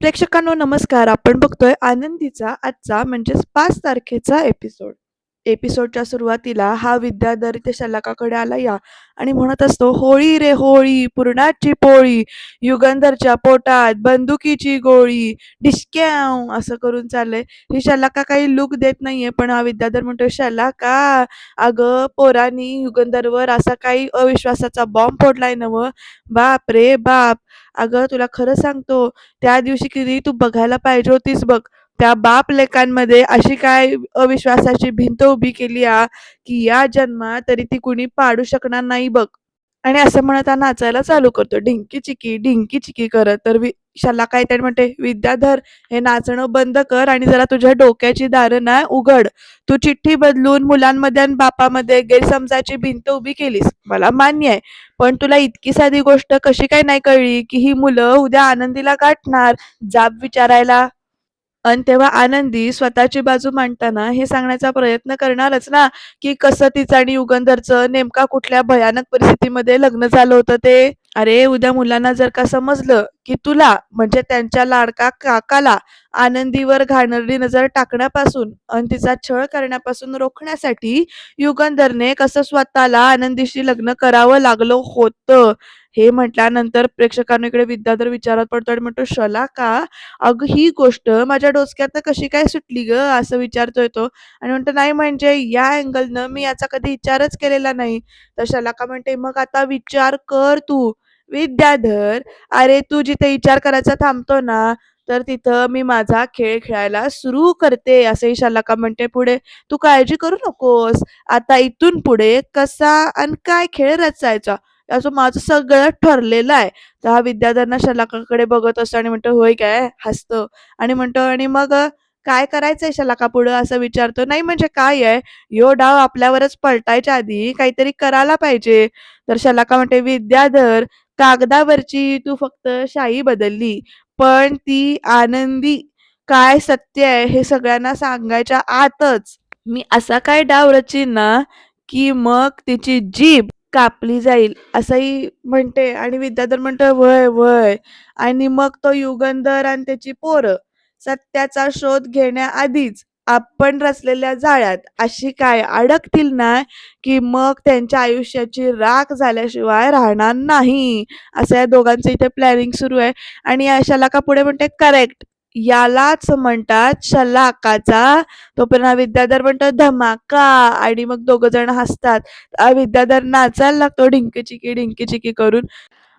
प्रेक्षकांनो नमस्कार. आपण बघतोय आनंदीचा आजचा म्हणजेच 5 तारखेचा एपिसोड. एपिसोडच्या सुरुवातीला हा विद्याधर इथे शलाकाकडे आला या आणि म्हणत असतो, "होळी रे होळी, पुरणाची पोळी, युगंधरच्या पोटात बंदुकीची गोळी, डिशक्याव" असं करून चाललंय. ही शलाका काही लूक देत नाहीये, पण हा विद्याधर म्हणतोय, "शलाका, अगं पोरांनी युगंधरवर असा काही अविश्वासाचा बॉम्ब फोडलाय नव्हं? बाप रे बाप! अगं तुला खरं सांगतो, त्या दिवशी किती तू बघायला पाहिजे होतीस बघ. त्या बाप-लेकांमध्ये अशी काय अविश्वासाची भिंत उभी केली हा, की या जन्मात तरी ती कुणी पाडू शकणार नाही बघ. आणि असं म्हणत हा नाचायला चालू करतो. ढिंकी-चिकी, ढिंकी-चिकी करत. तर शाला काय त्याने म्हणते, "विद्याधर, हे नाचणं बंद कर आणि जरा तुझ्या डोक्याची दारं ना उघड. तू चिठ्ठी बदलून मुलांमध्ये आणि बापामध्ये गैरसमजाची भिंत उभी केलीस. मला मान्य आहे. पण तुला इतकी साधी गोष्ट कशी काय नाही कळली, की ही मुलं उद्या आनंदीला गाठणार जाब विचारायला?" अन् तेव्हा आनंदी स्वतःची बाजू मांडताना हे सांगण्याचा प्रयत्न करणारच ना, की कसं तिचं आणि युगंधरचं नेमका कुठल्या भयानक परिस्थितीमध्ये लग्न झालं होतं ते. अरे, उद्या मुलांना जर का समजलं, की तुला म्हणजे त्यांच्या लाडका काकाला आनंदीवर घाणेरडी नजर टाकण्यापासून आणि तिचा छळ करण्यापासून रोखण्यासाठी युगंधरने कसं स्वतःला आनंदीशी लग्न करावं लागलं होतं, हे म्हटल्यानंतर प्रेक्षकांना इकडे विद्याधर विचारात पडतो आणि म्हणतो, "शलाका, अगं ही गोष्ट माझ्या डोसक्यातनं कशी काय सुटली गं?" असं विचारतोय तो आणि म्हणतो, "नाही म्हणजे या अँगलनं मी याचा कधी विचारच केलेला नाही." तर शलाका म्हणते, "मग आता विचार कर तू." विद्याधर, "अरे तू जिथे विचार करायचा थांबतो ना, तर तिथं मी माझा खेळ खेळायला सुरू करते." असंही शलाका म्हणते पुढे. "तू काळजी करू नकोस. आता इथून पुढे कसा आणि काय खेळ रचायचा याचं माझं सगळं ठरलेलं आहे." तर हा विद्याधर शलाकाकडे बघत असतो आणि म्हणतो, "होय काय?" हसतो आणि म्हणतो, "आणि मग काय करायचंय शलाका पुढं?" असं विचारतो. "नाही म्हणजे काय आहे, ह्यो डाव आपल्यावरच पलटायच्या आधी काहीतरी करायला पाहिजे." तर शलाका म्हणते, "विद्याधर, कागदावरची तू फक्त शाई बदलली, पण ती आनंदी काय सत्य आहे हे सगळ्यांना सांगायच्या आतच मी असा काय डाव रचीन ना, की मग तिची जीभ कापली जाईल." असंही म्हणते आणि विद्याधर म्हणतो, "व्हय, व्हय." आणि मग तो युगंधर आणि त्याची पोरं सत्याचा शोध घेण्याआधीच आपण रचलेल्या जाळ्यात अशी काय अडकतील ना, की मग त्यांच्या आयुष्याची राख झाल्याशिवाय राहणार नाही. असं या दोघांचं इथे प्लॅनिंग सुरू आहे आणि या शलाका पुढे म्हणते, "करेक्ट. यालाच म्हणतात शलाकाचा." तोपर्यंत हा विद्याधर म्हणतो, "धमाका." आणि मग दोघं जण हसतात. विद्याधर नाचायला लागतो ढिंकी-चिकी, ढिंकी-चिकी करून.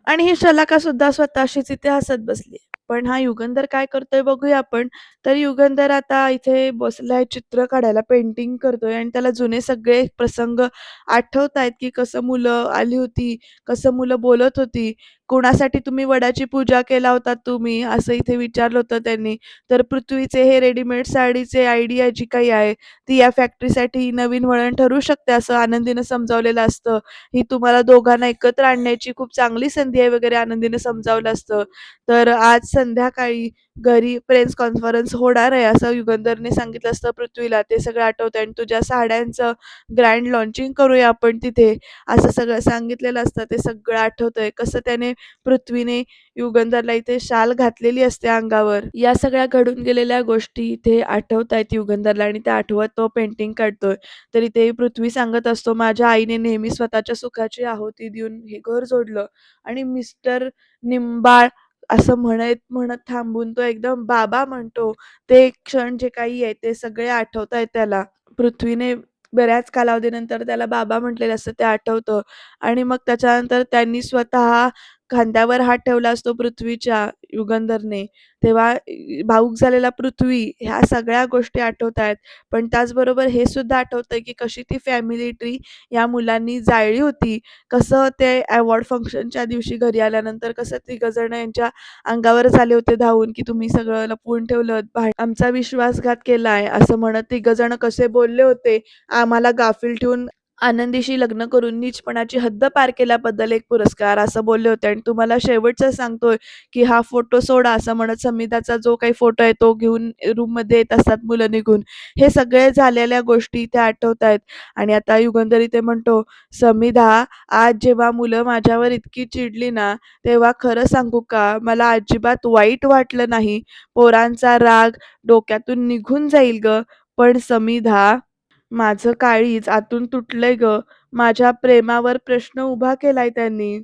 आणि ही शलाका सुद्धा स्वतःशीच इथे हसत बसली. पण हा युगंधर काय करतोय बघूया आपण. तर युगंधर आता इथे बसलाय चित्र काढायला, पेंटिंग करतोय आणि त्याला जुने सगळे प्रसंग आठवतायत, की कसं मुलं आली होती, कसं मुलं बोलत होती. "कोणासाठी तुम्ही वडाची पूजा केला होता तुम्ही?" असं इथे विचारलं होतं त्यांनी. तर पृथ्वीचे हे रेडीमेड साडीचे आयडिया जी काही आहे, ती या फॅक्टरीसाठी नवीन वळण ठरू शकते असं आनंदीनं समजावलेलं असतं. ही तुम्हाला दोघांना एकत्र आणण्याची खूप चांगली संधी आहे वगैरे आनंदीने समजावलं असतं. तर आज संध्याकाळी घरी प्रेस कॉन्फरन्स होणार आहे असं युगंधरने सांगितलं असतं पृथ्वीला. ते सगळं आठवतंय आणि तुझ्या साड्यांचं ग्रँड लॉन्चिंग करूया आपण तिथे, असं सगळं सांगितलेलं असतं. ते सगळं आठवतंय. कसं त्याने पृथ्वीने युगंधरला इथे शाल घातलेली असते अंगावर. या सगळ्या घडून गेलेल्या गोष्टी इथे आठवतायत युगंधरला आणि त्या आठवत तो पेंटिंग काढतोय. तर इथे पृथ्वी सांगत असतो, "माझ्या आईने नेहमी स्वतःच्या सुखाची आहुती देऊन हे घर जोडलं." आणि मिस्टर निंबाळ असं म्हणत म्हणत थांबून तो एकदम बाबा म्हणतो. ते क्षण जे काही आहे ते सगळे आठवतायत त्याला. पृथ्वीने बऱ्याच कालावधीनंतर त्याला बाबा म्हटलेलं असतं ते आठवतं आणि मग त्याच्यानंतर त्यांनी स्वतः खांद्यावर हात ठेवला असतो पृथ्वीच्या युगंधरने. तेव्हा भावूक झालेला पृथ्वी ह्या सगळ्या गोष्टी आठवतायत. पण त्याचबरोबर हे सुद्धा आठवतंय, की कशी ती फॅमिली ट्री या मुलांनी जाळली होती. कसं ते अवॉर्ड फंक्शनच्या दिवशी घरी आल्यानंतर कसं तिघं जण यांच्या अंगावरच आले होते धावून, की तुम्ही सगळं लपवून ठेवलत, आमचा विश्वासघात केलाय, असं म्हणत तिघं जण कसे बोलले होते, आम्हाला गाफील ठेवून आनंदीशी लग्न करून नीचपणाची हद्द पार केल्याबद्दल एक पुरस्कार असं बोलले होते आणि तुम्हाला शेवटचं सांगतोय की हा फोटो सोडा असं म्हणत संमिताचा जो काही फोटो आहे तो घेऊन रूममध्ये येत असतात मुलं निघून. हे सगळे झालेल्या गोष्टी त्या आठवत आहेत आणि आता युगंधर इथे म्हणतो, "समिधा, आज जेव्हा मुलं माझ्यावर इतकी चिडली ना, तेव्हा खरं सांगू का मला अजिबात वाईट वाटलं नाही. पोरांचा राग डोक्यातून निघून जाईल गं. पण समिधा, माझं काळीज आतून तुटलंय गं. माझ्या प्रेमावर प्रश्न उभा केलाय त्यांनी.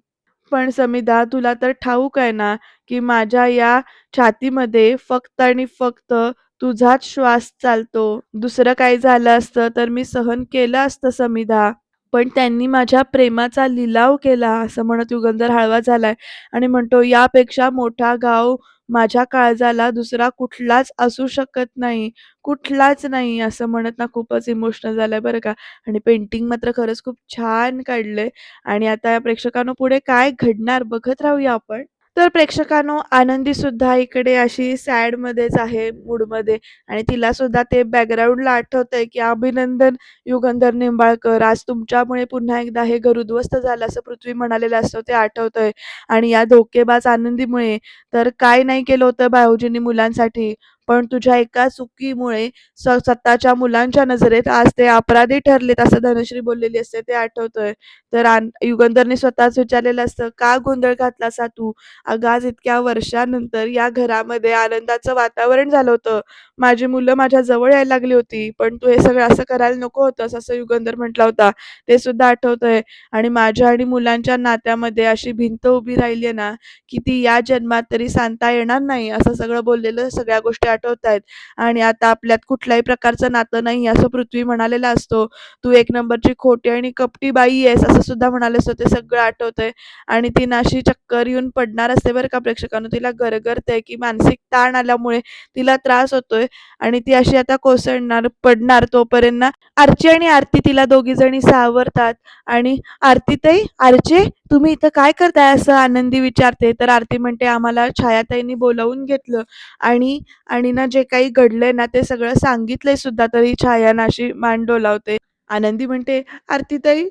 पण समिधा तुला तर ठाऊक आहे ना, की माझ्या या छातीमध्ये फक्त आणि फक्त तुझाच श्वास चालतो. दुसरं काही झालं असतं तर मी सहन केलं असतं समिधा. पण त्यांनी माझ्या प्रेमाचा लिलाव केला." असं म्हणत युगंधर हळवा झालाय आणि म्हणतो, "यापेक्षा मोठा घाव माझ्या काळजाला दुसरा कुठलाच असू शकत नाही, कुठलाच नाही." असं म्हणत ना खूपच इमोशनल झालाय बरं का. आणि पेंटिंग मात्र खरंच खूप छान काढलंय आणि आता या प्रेक्षकांनो पुढे काय घडणार बघत राहूया आपण. तर प्रेक्षकांनो, आनंदीसुद्धा इकडे अशी सॅडमध्येच आहे मूडमध्ये आणि तिलासुद्धा ते बॅकग्राऊंडला आठवतंय, की "अभिनंदन युगंधर निंबाळकर, आज तुमच्यामुळे पुन्हा एकदा हे घर उद्ध्वस्त झालं," असं पृथ्वी म्हणालेलं असतं ते आठवतंय. आणि या धोकेबाज आनंदीमुळे तर काय नाही केलं होतं भाऊजींनी मुलांसाठी, पण तुझ्या एका चुकीमुळे स्वतःच्या मुलांच्या नजरेत आज ते अपराधी ठरलेत, असं धनश्री बोललेली असते ते आठवतंय. तर युगंधरने स्वतःच विचारलेलं असतं, "का गोंधळ घातलासा तू? अगं आज इतक्या वर्षानंतर या घरामध्ये आनंदाचं वातावरण झालं होतं. माझी मुलं माझ्या जवळ यायला लागली होती. पण तू हे सगळं असं करायला नको होतंस," असं युगंधर म्हटला होता. ते सुद्धा आठवतंय. आणि माझ्या आणि मुलांच्या नात्यामध्ये अशी भिंत उभी राहिली आहे ना, की ती या जन्मात तरी सांधता येणार नाही, असं सगळं बोललेलं सगळ्या गोष्टी आठवतायत. आणि आता आपल्यात कुठल्याही प्रकारचं नातं नाही असं पृथ्वी म्हणालेला असतो. "तू एक नंबरची खोटी आणि कपटी बाई आहेस," असं सुद्धा म्हणाले असतो. ते सगळं आठवतंय. आणि ती ना अशी चक्कर येऊन पडणार असते बरं का प्रेक्षकांनो. तिला गरगरतंय, की मानसिक ताण आल्यामुळे तिला त्रास होतोय आणि ती अशी आता कोसळणार, पडणार. तोपर्यंत ना आर्ची आणि आरती तिला दोघीजणी सावरतात आणि "आरतीताई, आर्चे, तुम्ही इथं काय करताय?" असं आनंदी विचारते. तर आरती म्हणते, "आम्हाला छायाताईंनी बोलावून घेतलं आणि आणि ना जे काही घडलंय ना ते सगळं सांगितलंय सुद्धा." तरी छाया ना अशी मान डोलावते. आनंदी म्हणते, "आरतीताई,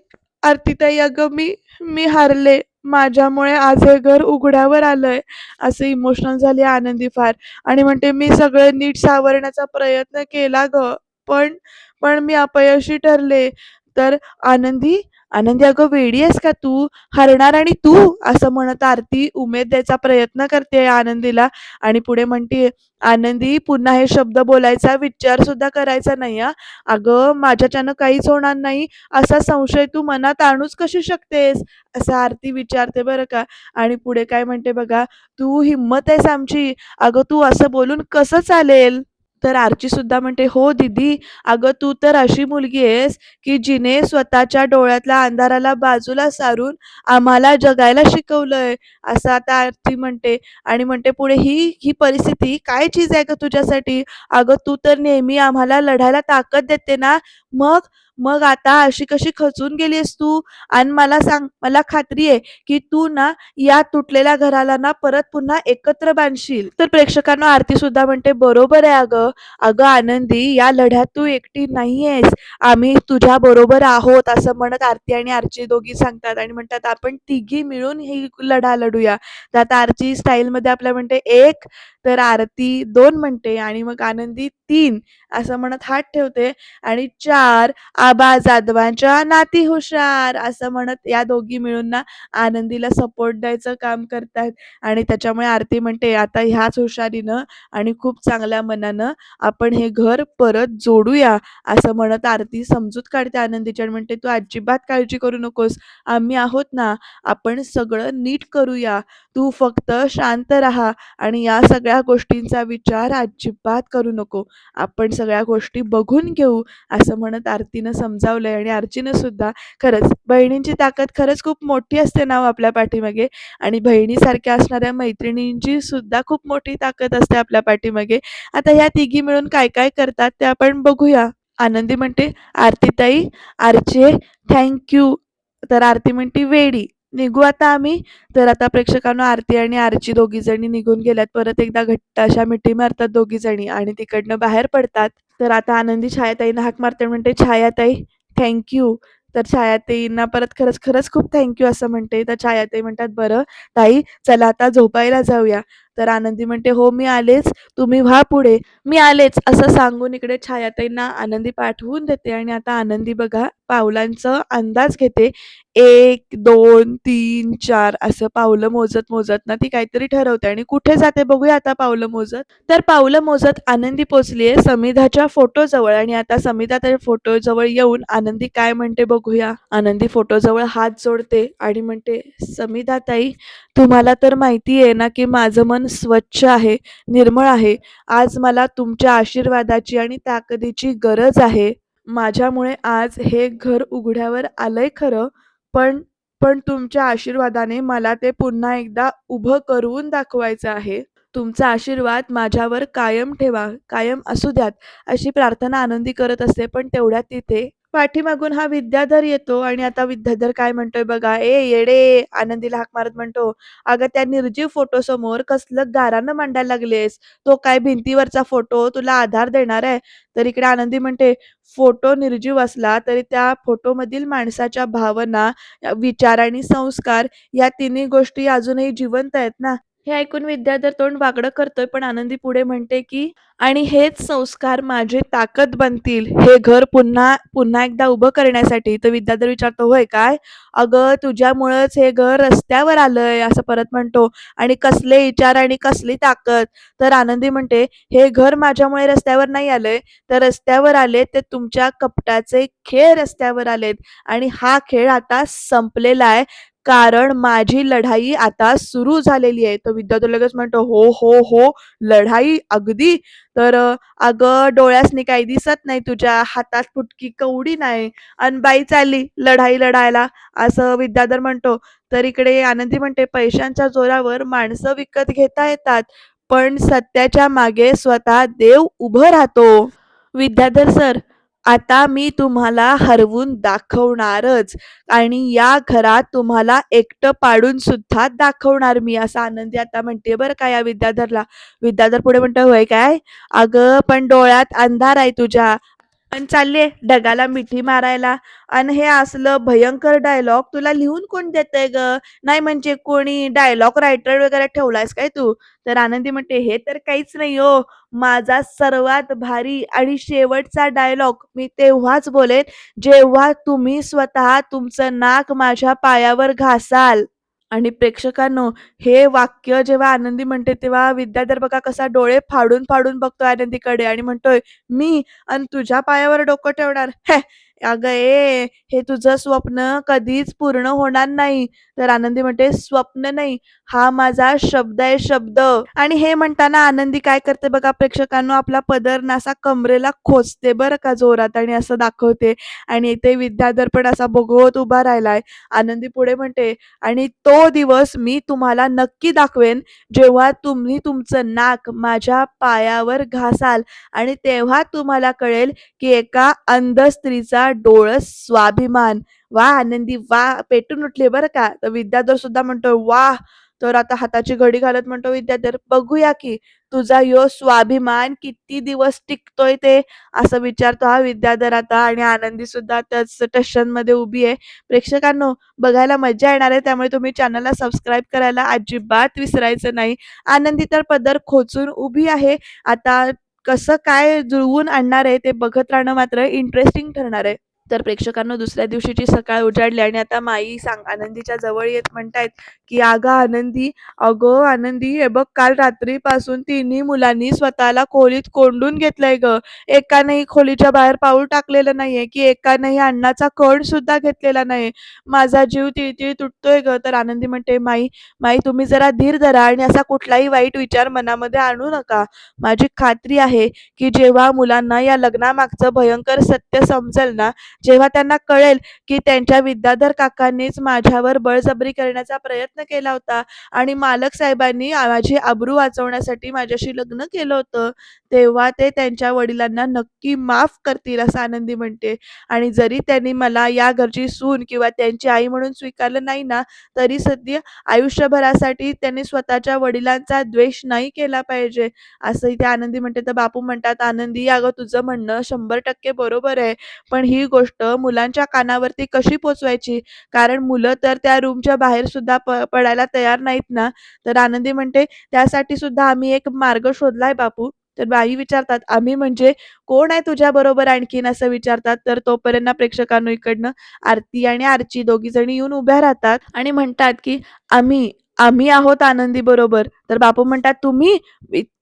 आरतीताई, अगं मी हारले. माझ्यामुळे आज हे घर उघड्यावर आलंय." असं इमोशनल झाली आनंदी फार आणि म्हणते, "मी सगळं नीट सावरण्याचा प्रयत्न केला गं, पण पण मी अपयशी ठरले." तर आनंदी, "आनंदी अगं वेडी आहेस का तू? हरणार आणि तू?" असं म्हणत आरती उमेद द्यायचा प्रयत्न करते आनंदीला आणि पुढे म्हणते, "आनंदी, पुन्हा हे शब्द बोलायचा विचार सुद्धा करायचा नाही हां. अगं माझ्याच्यानं काहीच होणार नाही असा संशय तू मनात आणूच कशी शकतेस?" असं आरती विचारते बरं का. आणि पुढे काय म्हणते बघा, "तू हिम्मत आहेस आमची. अगं तू असं बोलून कसं चालेल?" तर आरची सुद्धा म्हणते, "हो दीदी, अगं तू तर अशी मुलगी आहेस, की जिने स्वतःच्या डोळ्यातल्या अंधाराला बाजूला सारून आम्हाला जगायला शिकवलंय." असं आता आरती म्हणते आणि म्हणते पुढे, "ही ही परिस्थिती काय चीज आहे गं तुझ्यासाठी? अगं तू तर नेहमी आम्हाला लढायला ताकद देते ना. मग मग आता अशी कशी खचून गेली आहेस तू? आणि मला सांग, मला खात्री आहे, की तू ना या तुटलेल्या घराला ना परत पुन्हा एकत्र बांधशील." तर प्रेक्षकांना आरती सुद्धा म्हणते, "बरोबर आहे अगं. अगं आनंदी, या लढ्यात तू एकटी नाहीयेस. आम्ही तुझ्या बरोबर आहोत." असं म्हणत आरती आणि आरची दोघी सांगतात आणि म्हणतात, "आपण तिघी मिळून ही लढा लढूया." तर आता आरची स्टाईलमध्ये आपल्याला म्हणते, "1." तर आरती 2 म्हणते आणि मग आनंदी 3 असं म्हणत हात ठेवते आणि 4, "आबा जाधवांच्या नाती हुशार." असं म्हणत या दोघी मिळून ना आनंदीला सपोर्ट द्यायचं काम करतात. आणि त्याच्यामुळे आरती म्हणते, "आता ह्याच हुशारीनं आणि खूप चांगल्या मनानं आपण हे घर परत जोडूया." असं म्हणत आरती समजूत काढते आनंदीची आणि म्हणते, "तू अजिबात काळजी करू नकोस. आम्ही आहोत ना. आपण सगळं नीट करूया. तू फक्त शांत राहा आणि या सगळ्या गोष्टींचा विचार अजिबात करू नको. आपण सगळ्या गोष्टी बघून घेऊ." असं म्हणत आरतीनं समजावलंय आणि आर्चीनं सुद्धा. खरंच बहिणींची ताकद खरंच खूप मोठी असते ना हो आपल्या पाठीमागे आणि बहिणीसारख्या असणाऱ्या मैत्रिणींची सुद्धा खूप मोठी ताकद असते आपल्या पाठीमागे. आता ह्या तिघी मिळून काय-काय करतात ते आपण बघूया. आनंदी म्हणते, "आरतीताई, आर्चे, थँक यू." तर आरती म्हणते, "वेडी. निघू आता आम्ही?" तर आता प्रेक्षकांनो आरती आणि आर्ची दोघीजणी निघून गेल्यात. परत एकदा घट्ट अशा मिठी मारतात दोघीजणी आणि तिकडनं बाहेर पडतात. तर आता आनंदी छायाताईंना हाक मारते आणि म्हणते, "छायाताई, थँक यू." तर छायाताईंना परत खरंच, खरंच खूप थँक यू असं म्हणते. तर छायाताई म्हणतात, "बरं ताई चला आता झोपायला जाऊया." तर आनंदी म्हणते, "हो मी आलेच, तुम्ही व्हा पुढे." "मी आलेच" असं सांगून इकडे छायाताईंना आनंदी पाठवून देते आणि आता आनंदी बघा पावलांचा अंदाज घेते. 1, 2, 3, 4 असं पावलं मोजत-मोजत ना ती काहीतरी ठरवते आणि कुठे जाते बघूया आता पावलं मोजत. तर पावलं मोजत आनंदी पोहोचली आहे समिधाच्या फोटोजवळ आणि आता समिधा त्या फोटोजवळ येऊन आनंदी काय म्हणते बघूया. आनंदी फोटोजवळ हात जोडते आणि म्हणते, "समिधा ताई, तुम्हाला तर माहिती आहे ना, की माझं मन स्वच्छ आहे, निर्मळ आहे. आज मला तुमच्या आशीर्वादाची आणि ताकदीची गरज आहे. माझ्यामुळे आज हे घर उघड्यावर आलंय खरं, पण पण तुमच्या आशीर्वादाने मला ते पुन्हा एकदा उभं करून दाखवायचं आहे. तुमचा आशीर्वाद माझ्यावर कायम ठेवा, कायम असू द्यात, अशी प्रार्थना आनंदी करत असते. पण तेवढ्यात तिथे पाठीमागून हा विद्याधर येतो आणि आता विद्याधर काय म्हणतोय बघा, "ए येडे!" आनंदीला हाक मारत म्हणतो, "अगं त्या निर्जीव फोटोसमोर कसलं गाऱ्हाणं मांडायला लागलेस? तो काय भिंतीवरचा फोटो तुला आधार देणार आहे?" तर इकडे आनंदी म्हणते, "फोटो निर्जीव असला तरी त्या फोटोमधील माणसाच्या भावना, विचार आणि संस्कार या तिन्ही गोष्टी अजूनही जिवंत आहेत ना." हे ऐकून विद्याधर तोंड वाकडं करतोय, पण आनंदी पुढे म्हणते की आणि हेच संस्कार माझी ताकद बनतील, हे घर पुन्हा पुन्हा एकदा उभं करण्यासाठी. तर विद्याधर विचारतो, "होय काय? अगं तुझ्यामुळंच हे घर रस्त्यावर आलंय," असं परत म्हणतो. "आणि कसले विचार आणि कसली ताकद?" तर आनंदी म्हणते, "हे घर माझ्यामुळे रस्त्यावर नाही आलंय, तर रस्त्यावर आले ते तुमच्या कपटाचे खेळ रस्त्यावर आलेत आणि हा खेळ आता संपलेला आहे. कारण माझी लढाई आता सुरू झालेली आहे." तर विद्याधर लगेच म्हणतो, "हो, हो, हो, लढाई अगदी. तर अगं डोळ्यासनी काही दिसत नाही तुझ्या, हातात फुटकी कवडी नाही आणि बाई चालली लढाई लढायला," असं विद्याधर म्हणतो. तर इकडे आनंदी म्हणते, "पैशांच्या जोरावर माणसं विकत घेता येतात, पण सत्याच्या मागे स्वतः देव उभं राहतो." विद्याधर सर, आता मी तुम्हाला हरवून दाखवणारच आणि या घरात तुम्हाला एकटं पाडून सुद्धा दाखवणार मी, असं आनंदी आता म्हणते बरं का या विद्याधरला. विद्याधर पुढे म्हणतो, "होय काय? अगं पण डोळ्यात अंधार आहे तुझ्या आणि चालले ढगाला मिठी मारायला आणि हे असलं भयंकर डायलॉग तुला लिहून कोण देतंय गं? नाही म्हणजे कोणी डायलॉग रायटर वगैरे ठेवलायस काय तू?" तर आनंदी म्हणते, "हे तर काहीच नाही हो. माझा सर्वात भारी आणि शेवटचा डायलॉग मी तेव्हाच बोलेन, जेव्हा तुम्ही स्वतः तुमचं नाक माझ्या पायावर घासाल." आणि प्रेक्षकांनो, हे वाक्य जेव्हा आनंदी म्हणते, तेव्हा विद्याधर बघा कसा डोळे फाडून-फाडून बघतोय आनंदीकडे आणि म्हणतोय, "मी आणि तुझ्या पायावर डोकं ठेवणार? हे, अगं ए, हे तुझं स्वप्न कधीच पूर्ण होणार नाही." तर आनंदी म्हणते, "स्वप्न नाही, हा माझा शब्द आहे, शब्द." आणि हे म्हणताना आनंदी काय करते बघा प्रेक्षकांनो, आपला पदर ना असा कमरेला खोचते बरं का जोरात आणि असं दाखवते आणि इथे विद्याधर पण असा बघत उभा राहिलाय. आनंदी पुढे म्हणते, "आणि तो दिवस मी तुम्हाला नक्की दाखवेन, जेव्हा तुम्ही तुमचं नाक माझ्या पायावर घासाल आणि तेव्हा तुम्हाला कळेल, की एका अंध स्त्रीचा डोळस स्वाभिमान." वाह! आनंदी वाह! पेटून उठले बरं का. तर विद्याधर सुद्धा म्हणतोय, "वाह!" तर आता हाताची घडी घालत म्हणतो विद्याधर, "बघूया की तुझा ह्यो स्वाभिमान किती दिवस टिकतोय ते." असं विचारतो हा विद्याधर आता आणि आनंदी सुद्धा त्याच टेन्शनमध्ये उभी आहे. प्रेक्षकांनो, बघायला मज्जा येणार आहे, त्यामुळे तुम्ही चॅनलला सबस्क्राईब करायला अजिबात विसरायचं नाही. आनंदी तर पदर खोचून उभी आहे. आता कसं काय जुळवून आणणार आहे ते बघत राहणं मात्र इंटरेस्टिंग ठरणार आहे. तर प्रेक्षकांनो, दुसऱ्या दिवशीची सकाळ उजाडली आणि आता माई आनंदीच्या जवळ येत म्हणतायत, की "अगं आनंदी, अगं आनंदी, हे बघ काल रात्रीपासून तिन्ही मुलांनी स्वतःला खोलीत कोंडून घेतलंय गं. एकानेही खोलीच्या बाहेर पाऊल टाकलेलं नाहीये, की एकानेही अन्नाचा कण सुद्धा घेतलेला नाही. माझा जीव तिळतिळ तुटतोय गं." तर आनंदी म्हणते, "माई, माई तुम्ही जरा धीर धरा आणि असा कुठलाही वाईट विचार मनामध्ये आणू नका. माझी खात्री आहे, की जेव्हा मुलांना या लग्नामागचं भयंकर सत्य समजेल ना, जेव्हा त्यांना कळेल, की त्यांच्या विद्याधर काकांनीच माझ्यावर बळजबरी करण्याचा प्रयत्न केला होता आणि मालक साहेबांनी माझी आबरू वाचवण्यासाठी माझ्याशी लग्न केलं होतं, तेव्हा ते त्यांच्या वडिलांना नक्की माफ करतील, असं आनंदी म्हणते. आणि जरी त्यांनी मला या घरची सून किंवा त्यांची आई म्हणून स्वीकारलं नाही ना, तरी सध्या आयुष्यभरासाठी त्यांनी स्वतःच्या वडिलांचा द्वेष नाही केला पाहिजे, असं इथे आनंदी म्हणते. तर बापू म्हणतात, "आनंदी, अगं तुझं म्हणणं 100% बरोबर आहे. पण ही गोष्ट गोष्ट मुलांच्या कानावरती कशी पोहोचवायची? कारण मुलं तर त्या रूमच्या बाहेर सुद्धा पडायला तयार नाहीत ना. तर आनंदी म्हणते, "त्यासाठी सुद्धा आम्ही एक मार्ग शोधलाय बापू." तर बाई विचारतात, "आम्ही म्हणजे कोण आहे तुझ्याबरोबर आणखीन?" असं विचारतात. तर तोपर्यंत प्रेक्षकांनो इकडनं आरती आणि आर्ची दोघीजणी येऊन उभ्या राहतात आणि म्हणतात, की "आम्ही, आम्ही आहोत आनंदी बरोबर." तर बापू म्हणतात, "तुम्ही?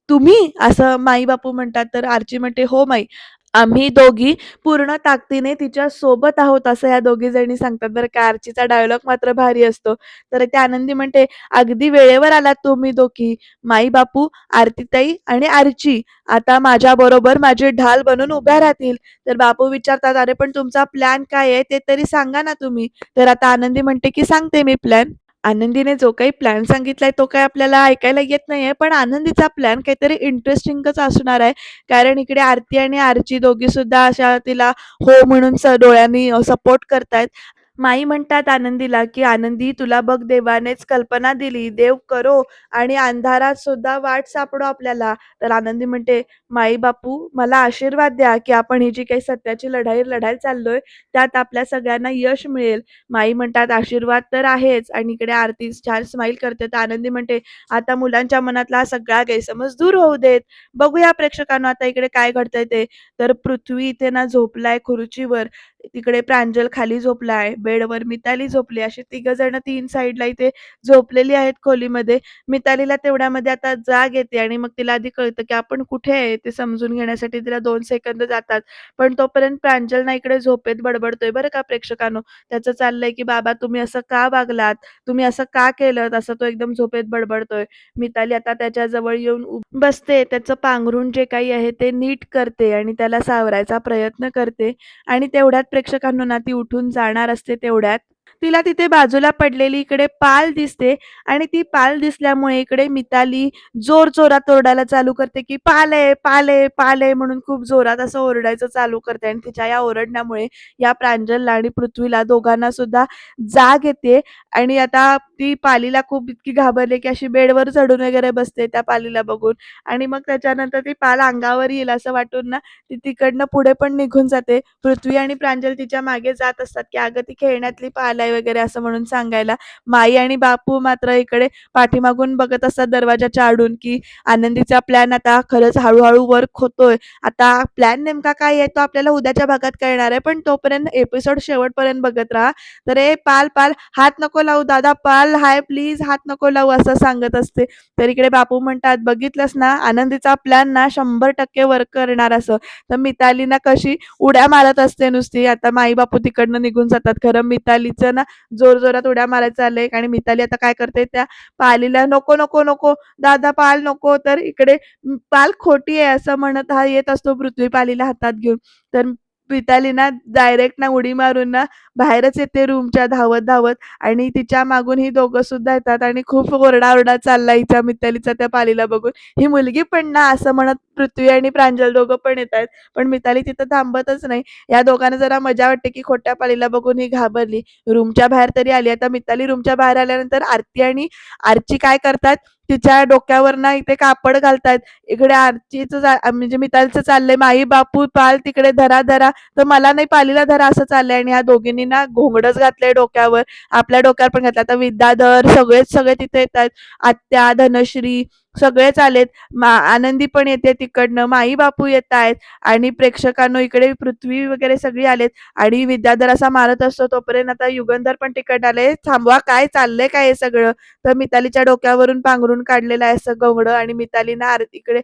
तुम्ही?" असं माई-बापू म्हणतात. तर आर्ची म्हणते, "हो माई, आम्ही दोघी पूर्ण ताकदीने तिच्या सोबत आहोत." असं ह्या दोघी जणी सांगतात बरं का. आर्चीचा डायलॉग मात्र भारी असतो. तर ते आनंदी म्हणते, "अगदी वेळेवर आलात तुम्ही दोघी. माई-बापू, आरतीताई आणि आर्ची आता माझ्याबरोबर माझे ढाल बनून उभ्या राहतील." तर बापू विचारतात, "अरे पण तुमचा प्लॅन काय आहे ते तरी सांगा ना तुम्ही." तर आता आनंदी म्हणते, की "सांगते मी प्लॅन." आनंदीने जो काही प्लॅन सांगितलाय तो काही आपल्याला ऐकायला येत नाहीये, पण आनंदीचा प्लॅन काहीतरी इंटरेस्टिंगच असणार आहे. कारण इकडे आरती आणि आर्ची दोघी सुद्धा अशा तिला हो म्हणून डोळ्यांनी सपोर्ट करतायत. माई म्हणतात आनंदीला, की "आनंदी तुला बघ देवानेच कल्पना दिली, देव करो आणि अंधारात सुद्धा वाट सापडो आपल्याला." तर आनंदी म्हणते, "माई बापू मला आशीर्वाद द्या, की आपण ही जी काही सत्याची लढाई लढायला चाललोय, त्यात आपल्या सगळ्यांना यश मिळेल." माई म्हणतात, "आशीर्वाद तर आहेच." आणि इकडे आरती छान स्माईल करते. तर आनंदी म्हणते, "आता मुलांच्या मनातला हा सगळा गैरसमज दूर होऊ देत. बघूया प्रेक्षकांनो आता इकडे काय घडतंय ते." तर पृथ्वी इथे ना झोपलाय खुर्चीवर, तिकडे प्रांजल खाली झोपलाय, बेडवर मिताली झोपली. अशी तिघं जण 3 साइडला इथे झोपलेली आहेत खोलीमध्ये. मितालीला तेवढ्यामध्ये आता जाग येते आणि मग तिला आधी कळतं, की आपण कुठे आहे ते समजून घेण्यासाठी तिला 2 सेकंद जातात. पण तोपर्यंत प्रांजल ना इकडे झोपेत बडबडतोय बरं का प्रेक्षकांनो. त्याचं चाललंय, की "बाबा तुम्ही असं का वागलात? तुम्ही असं का केलत?" असं तो एकदम झोपेत बडबडतोय. मिताली आता त्याच्याजवळ येऊन बसते. त्याचं पांघरूण जे काही आहे ते नीट करते आणि त्याला सावरायचा प्रयत्न करते. आणि तेवढ्यात प्रेक्षकांनो ना ती उठून जाणार असते तेवढ्यात, तिला तिथे बाजूला पडलेली इकडे पाल दिसते आणि ती पाल दिसल्यामुळे इकडे मिताली जोरजोरात ओरडायला चालू करते, की "पाल आहे, पाल आहे, पाल आहे" म्हणून खूप जोरात असं ओरडायचं चालू करते आणि तिच्या या ओरडण्यामुळे या प्रांजलला आणि पृथ्वीला दोघांना सुद्धा जाग येते आणि आता ती पालीला खूप इतकी घाबरली, की अशी बेडवर चढून वगैरे बसते त्या पालीला बघून आणि मग त्याच्यानंतर ती पाल अंगावर येईल असं वाटून ना ती तिकडनं पुढे पण निघून जाते. पृथ्वी आणि प्रांजल तिच्या मागे जात असतात, की "अगं ती खेळण्यातली पाल आहे" वगैरे असं म्हणून सांगायला. माई आणि बापू मात्र इकडे पाठीमागून बघत असतात दरवाजाच्या आडून, की आनंदीचा प्लॅन आता खरंच हळू वर्क होतोय. आता प्लॅन नेमका काय आहे तो आपल्याला उद्याच्या भागात कळणार आहे. पण तोपर्यंत एपिसोड शेवटपर्यंत बघत राहा. तर "ए पाल, पाल हात नको लावू दादा, पाल हाय प्लीज हात नको लावू" असं सांगत असते. तर इकडे बापू म्हणतात, "बघितलंस ना आनंदीचा प्लॅन ना 100% वर्क करणार" असं. तर मिताली ना कशी उड्या मारत असते नुसती. आता माई-बापू तिकडनं निघून जातात. खरं मितालीचं ना जोरजोरात उड्या मारायचं चाललंय आणि मिताली आता काय करते त्या पालीला "नको, नको, नको दादा पाल नको." तर इकडे पाल खोटी आहे असं म्हणत हा येत असतो पृथ्वी पालीला हातात घेऊन. तर मिताली ना डायरेक्ट ना उडी मारून ना बाहेरच येते रूमच्या धावत-धावत आणि तिच्या मागून ही दोघं सुद्धा येतात आणि खूप ओरडा चालला हिच्या मितालीचा त्या पालीला बघून. "ही मुलगी पण ना" असं म्हणत पृथ्वी आणि प्रांजल दोघं पण येतायत. पण मिताली तिथं थांबतच नाही. या दोघांना जरा मजा वाटते, की खोट्या पालीला बघून ही घाबरली. रूमच्या बाहेर तरी आली. आता मिताली रूमच्या बाहेर आल्यानंतर आरती आणि आर्ची काय करतात, तिच्या डोक्यावर ना इथे कापड घालतायत. इकडे आर्चीचं म्हणजे मितालीचं चाललंय, "माई बापू पाल तिकडे धरा, धरा." तर "मला नाही पालीला धरा" असं चाललंय आणि ह्या दोघींनी ना घोंगडच घातलंय डोक्यावर. आपल्या डोक्यावर पण घातलं. आता विद्याधर सगळेच सगळे तिथे येतायत. आत्या, धनश्री सगळेच आलेत. आनंदी पण येते तिकडनं, माई-बापू येतायत आणि प्रेक्षकांनो इकडे पृथ्वी वगैरे सगळी आलेत आणि विद्याधर असा मारत असतो तोपर्यंत आता युगंधर पण तिकडनं आले. "थांबवा काय चाललंय काय हे सगळं?" तर मितालीच्या डोक्यावरून पांघरून काढलेलं आहे असं घोंगडं आणि मिताली ना इकडे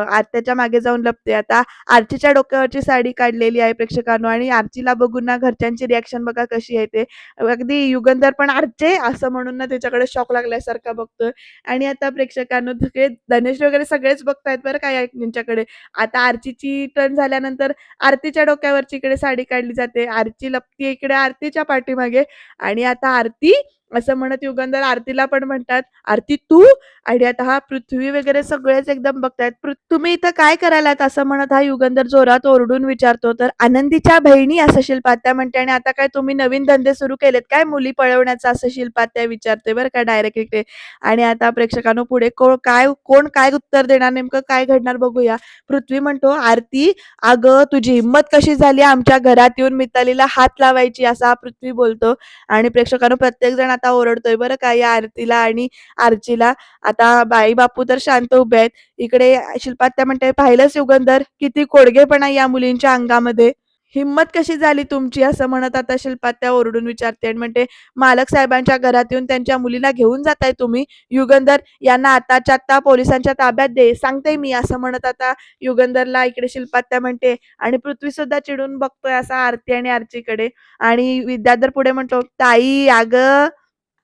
आत्याच्या मागे जाऊन लपते. आता आर्चीच्या डोक्यावरची साडी काढलेली आहे प्रेक्षकांनो आणि आर्चीला बघून ना घरच्यांची रिएक्शन बघा कशी आहे ते. अगदी युगंधर पण "आर्चे" असं म्हणून ना त्याच्याकडे शॉक लागल्यासारखा बघतोय आणि आता प्रेक्षकांनो सगळे धनेश वगैरे सगळेच बघतायत बरं का यांच्याकडे. आता आर्चीची टर्न झाल्यानंतर आरतीच्या डोक्यावरची इकडे साडी काढली जाते. आर्ची लपतीये इकडे आरतीच्या पाठीमागे आणि आता आरती असं म्हणत युगंधर आरतीला पण म्हणतात, "आरती तू?" आणि आता हा पृथ्वी वगैरे सगळेच एकदम बघतायत. "तुम्ही इथं काय करायलात?" असं म्हणत हा युगंधर जोरात ओरडून विचारतो. तर आनंदीच्या बहिणी असं शिल्पात्या म्हणते आणि "आता काय तुम्ही नवीन धंदे सुरू केलेत काय मुली पळवण्याचा?" असं शिल्पात्या विचारते बरं का डायरेक्ट इकडे. आणि आता प्रेक्षकांनो पुढे कोण काय उत्तर देणार, नेमकं काय घडणार बघूया. पृथ्वी म्हणतो, "आरती, अगं तुझी हिंमत कशी झाली आमच्या घरात येऊन मितालीला हात लावायची?" असा हा पृथ्वी बोलतो. आणि प्रेक्षकांनो प्रत्येक जण आता ओरडतोय बरं का या आरतीला आणि आर्चीला. आता बाई बापू तर शांत उभे आहेत. इकडे शिल्पात्या म्हणते, "पाहिलंस युगंधर, किती कोडगेपणा या मुलींच्या अंगामध्ये. हिंमत कशी झाली तुमची?" असं म्हणत आता शिल्पात्या ओरडून विचारते आणि म्हणते, "मालक साहेबांच्या घरात येऊन त्यांच्या मुलीला घेऊन जाताय तुम्ही? युगंधर, यांना आताच्या आत्ता पोलिसांच्या ताब्यात दे, सांगते मी." असं म्हणत आता युगंधरला इकडे शिल्पात्या म्हणते आणि पृथ्वी सुद्धा चिडून बघतोय असा आरती आणि आर्चीकडे. आणि विद्याधर पुढे म्हणतो, "ताई, अगं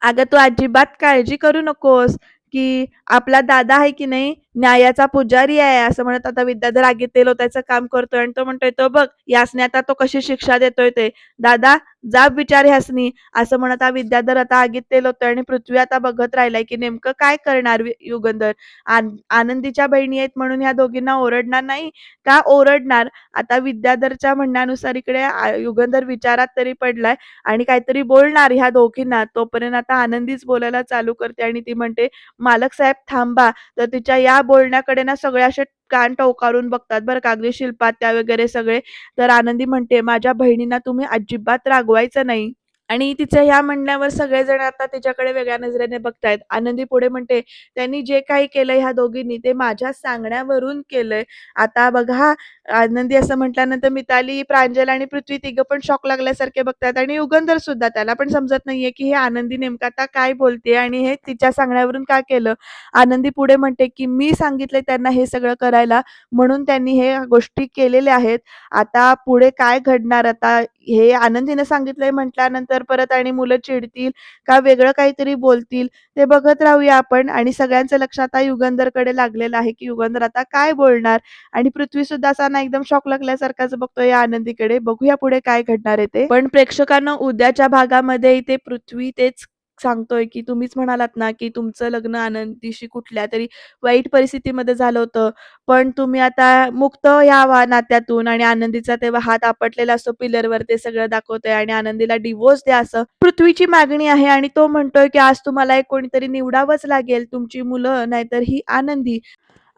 अगं तू अजिबात काळजी करू नकोस, की आपला दादा आहे की नाही, न्यायाचा पुजारी आहे." असं म्हणत आता विद्याधर आगीत तेल ओतायचं काम करतोय आणि तो म्हणतोय, "तो बघ, यासनी आता तो कशी शिक्षा देतोय ते. दादा, जाब विचार ह्यासनी." असं म्हणत हा विद्याधर आता आगीत तेल ओततोय आणि पृथ्वी आता बघत राहिलाय, की नेमकं काय करणार युगंधर. आनंदीच्या बहिणी आहेत म्हणून ह्या दोघींना ओरडणार नाही का ओरडणार? आता विद्याधरच्या म्हणण्यानुसार इकडे युगंधर विचारात तरी पडलाय आणि काहीतरी बोलणार ह्या दोघींना. तोपर्यंत आता आनंदीच बोलायला चालू करते आणि ती म्हणते, "मालक साहेब थांबा." तर तिच्या या बोलण्याकडे ना सगळे असे कान टवकारून बघतात बरं का, अगदी शिल्पात्या वगैरे सगळे. तर आनंदी म्हणते, "माझ्या बहिणींना तुम्ही अजिबात रागवायचं नाही." आणि तिच्या ह्या म्हणण्यावर सगळेजण आता तिच्याकडे वेगळ्या नजरेने बघतायत. आनंदी पुढे म्हणते, "त्यांनी जे काही केलंय ह्या दोघींनी ते माझ्या सांगण्यावरून केलंय." आता बघा आनंदी असं म्हटल्यानंतर मिताली, प्रांजल आणि पृथ्वी तिघं पण शॉक लागल्यासारखे बघतात आणि युगंधर सुद्धा. त्याला पण समजत नाहीये, की हे आनंदी नेमकं आता काय बोलतेय आणि हे तिच्या सांगण्यावरून का केलं. आनंदी पुढे म्हणते, की "मी सांगितलंय त्यांना हे सगळं करायला म्हणून त्यांनी हे गोष्टी केलेल्या आहेत. आता पुढे काय घडणार आता हे आनंदीने सांगितलंय म्हटल्यानंतर परत आणि मुलं चिडतील का वेगळं काहीतरी बोलतील ते बघत राहूया आपण." आणि सगळ्यांचं लक्ष आता युगंधरकडे लागलेलं आहे, की युगंधर आता काय बोलणार आणि पृथ्वी सुद्धा असा ना एकदम शॉक लागल्यासारखाच बघतोय या आनंदीकडे. बघूया पुढे काय घडणार आहे ते. पण प्रेक्षकांना उद्याच्या भागामध्ये इथे पृथ्वी तेच सांगतोय, की तुम्हीच म्हणालात ना, की तुमचं लग्न आनंदीशी कुठल्यातरी वाईट परिस्थितीमध्ये झालं होतं. पण तुम्ही आता मुक्त या नात्यातून आणि आनंदीचा तेव्हा हात आपटलेला असतो पिलरवर ते सगळं दाखवतंय आणि आनंदीला डिव्होर्स द्या असं पृथ्वीची मागणी आहे आणि तो म्हणतोय, की आज तुम्हाला एक कोणीतरी निवडावंच लागेल, तुमची मुलं नाहीतर ही आनंदी.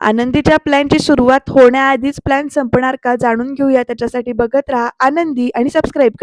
आनंदीच्या प्लॅनची सुरुवात होण्याआधीच प्लॅन संपणार का जाणून घेऊया त्याच्यासाठी बघत राहा आनंदी आणि सबस्क्राईब करा.